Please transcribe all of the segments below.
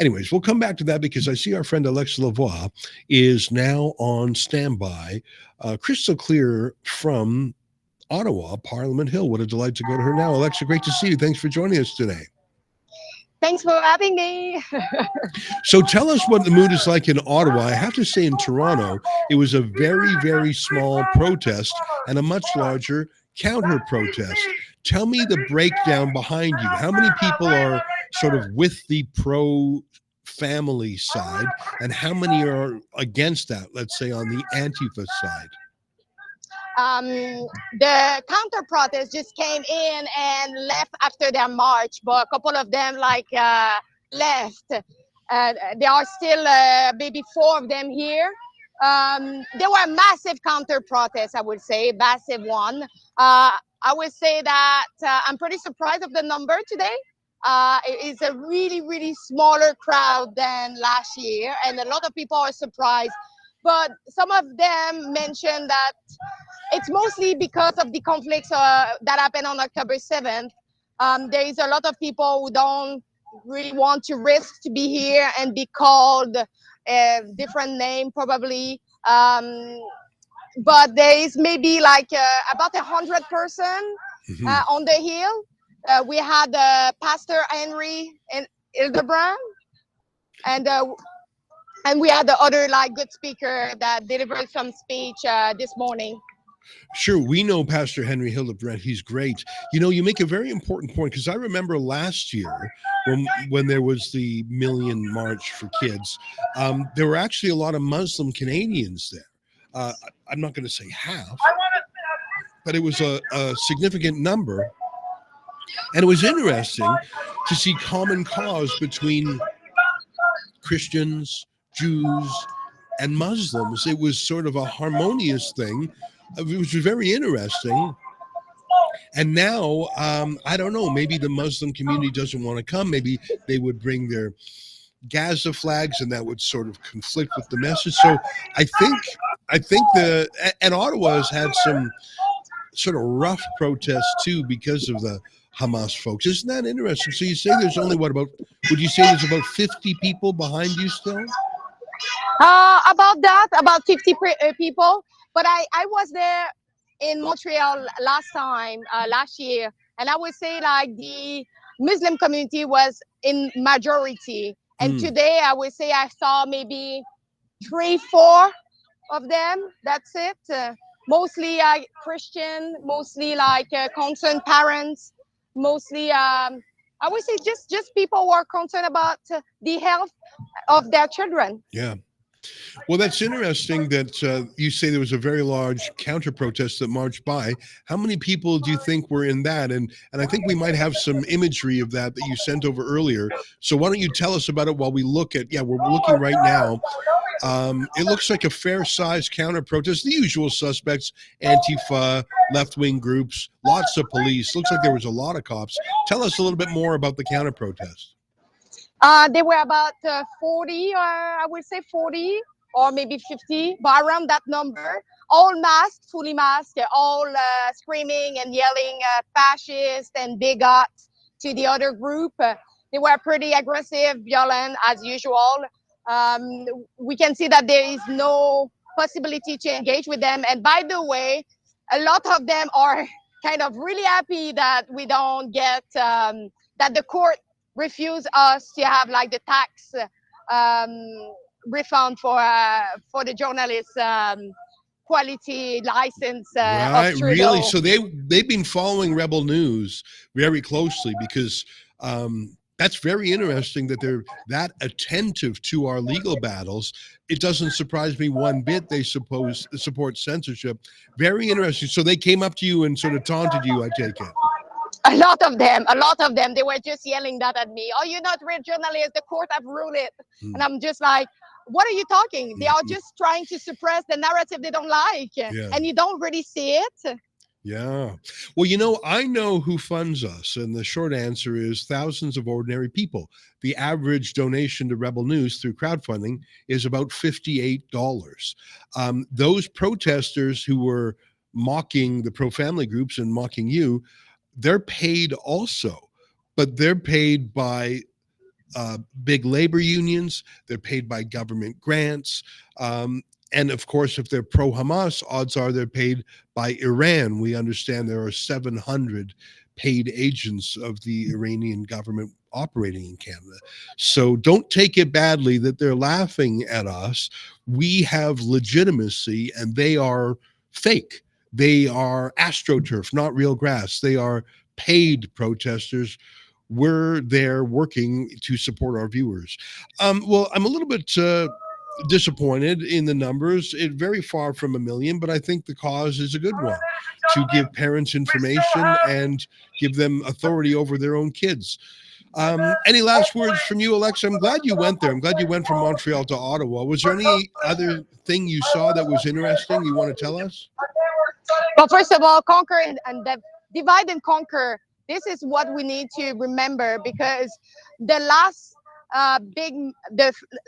Anyways, we'll come back to that because I see our friend Alexa Lavoie is now on standby, crystal clear from Ottawa, Parliament Hill. What a delight to go to her now. Alexa, great to see you. Thanks for joining us today. Thanks for having me. So tell us what the mood is like in Ottawa. I have to say in Toronto, it was a very, very small protest and a much larger counter protest. Tell me the breakdown behind you. How many people are sort of with the pro family side and how many are against that, let's say on the Antifa side? The counter protest just came in and left after their march, but a couple of them left. There are still maybe 4 of them here. There were massive counter protests, I would say, massive one. I would say that I'm pretty surprised of the number today. It is a really, really smaller crowd than last year, and a lot of people are surprised. But some of them mentioned that it's mostly because of the conflicts that happened on October 7th. There is a lot of people who don't really want to risk to be here and be called a different name probably. But there is maybe like about 100 person on the hill. We had Pastor Henry and Hildebrand, and we had the other good speaker that delivered some speech this morning. Sure, we know Pastor Henry Hildebrand. He's great. You make a very important point because I remember last year when there was the Million March for Kids, there were actually a lot of Muslim Canadians there. I'm not going to say half, but it was a significant number. And it was interesting to see common cause between Christians, Jews, and Muslims. It was sort of a harmonious thing, which was very interesting. And now, I don't know, maybe the Muslim community doesn't want to come. Maybe they would bring their Gaza flags and that would sort of conflict with the message. So I think and Ottawa has had some sort of rough protests too because of the Hamas folks. Isn't that interesting? So you say there's only would you say there's about 50 people behind you still? About 50 people. But I was there in Montreal last year, and I would say the Muslim community was in majority. And today I would say I saw maybe 3-4 of them. That's it. Mostly Christian, mostly concerned parents, mostly I would say just people who are concerned about the health of their children. Yeah. Well, that's interesting that you say there was a very large counter protest that marched by. How many people do you think were in that? And I think we might have some imagery of that you sent over earlier. So why don't you tell us about it while we look at, we're looking right now. It looks like a fair-sized counter protest. The usual suspects, Antifa, left-wing groups, lots of police. Looks like there was a lot of cops. Tell us a little bit more about the counter protest. There were about 40, or I would say 40, or maybe 50, but around that number. All masked, fully masked, all screaming and yelling fascist and bigot to the other group. They were pretty aggressive, violent as usual. We can see that there is no possibility to engage with them. And by the way, a lot of them are kind of really happy that we don't get, that the court refuse us to have the tax refund for the journalists quality license right, of Trudeau. Really? So they've been following Rebel News very closely because that's very interesting that they're that attentive to our legal battles. It doesn't surprise me one bit they support censorship. Very interesting. So they came up to you and sort of taunted you, I take it. A lot of them. They were just yelling that at me. Oh, you're not real journalists. The court have ruled it. And I'm just like, what are you talking? They are just trying to suppress the narrative they don't like. Yeah. And you don't really see it. Yeah. Well, I know who funds us. And the short answer is thousands of ordinary people. The average donation to Rebel News through crowdfunding is about $58. Those protesters who were mocking the pro-family groups and mocking you, they're paid also, but they're paid by big labor unions. They're paid by government grants. And of course, if they're pro-Hamas, odds are they're paid by Iran. We understand there are 700 paid agents of the Iranian government operating in Canada. So don't take it badly that they're laughing at us. We have legitimacy and they are fake. They are astroturf, not real grass. They are paid protesters. We're there working to support our viewers. Well, I'm a little bit disappointed in the numbers. It very far from 1 million, but I think the cause is a good one, to give parents information and give them authority over their own kids. Any last words from you, Alexa? I'm glad you went there. I'm glad you went from Montreal to Ottawa. Was there any other thing you saw that was interesting you want to tell us? Well, first of all, conquer and divide and conquer. This is what we need to remember, because the last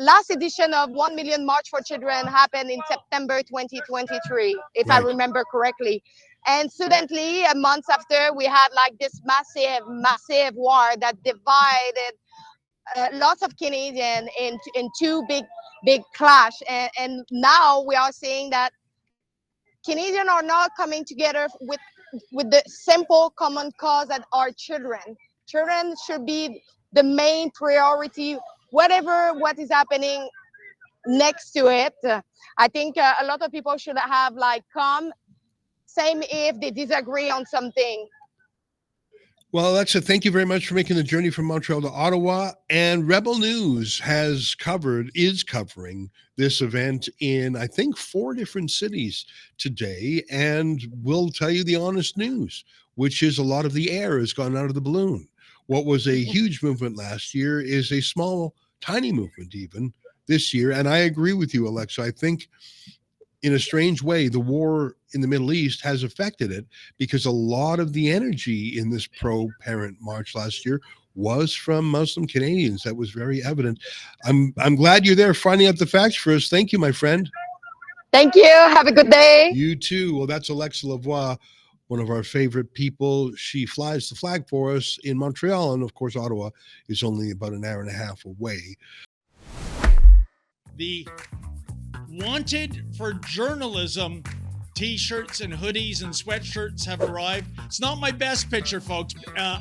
last edition of 1 Million March for Children happened in September 2023, if I remember correctly. And suddenly, a month after, we had like this massive war that divided lots of Canadians in two big clash. And now we are seeing that Canadians are not coming together with the simple common cause that are children. Children should be the main priority, what is happening next to it. I think a lot of people should have like come, same if they disagree on something. Well, Alexa, thank you very much for making the journey from Montreal to Ottawa. And Rebel News is covering this event in, I think, 4 different cities today. And we'll tell you the honest news, which is a lot of the air has gone out of the balloon. What was a huge movement last year is a small, tiny movement even this year. And I agree with you, Alexa. I think in a strange way, the war in the Middle East has affected it, because a lot of the energy in this pro-parent march last year was from Muslim Canadians. That was very evident. I'm glad you're there finding out the facts for us. Thank you, my friend. Thank you. Have a good day. You too. Well, that's Alexa Lavoie, one of our favorite people. She flies the flag for us in Montreal, and of course, Ottawa is only about an hour and a half away. The Wanted for Journalism t-shirts and hoodies and sweatshirts have arrived. It's not my best picture, folks.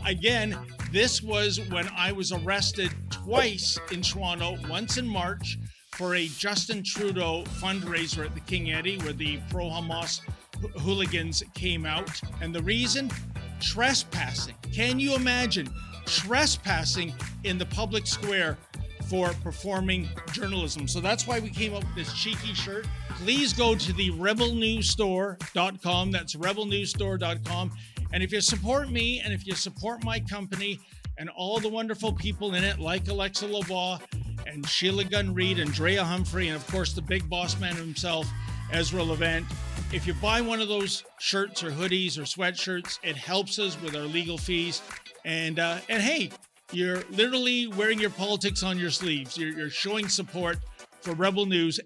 Again, this was when I was arrested twice in Toronto, once in March for a Justin Trudeau fundraiser at the King Eddie, where the pro-Hamas hooligans came out. And the reason? Trespassing. Can you imagine trespassing in the public square for performing journalism? So that's why we came up with this cheeky shirt. Please go to the rebelnewsstore.com. That's rebelnewsstore.com. And if you support me, and if you support my company and all the wonderful people in it, like Alexa Lavoie and Sheila Gunn-Reid and Drea Humphrey, and of course the big boss man himself, Ezra Levant, if you buy one of those shirts or hoodies or sweatshirts, it helps us with our legal fees. And hey, you're literally wearing your politics on your sleeves. You're showing support for Rebel News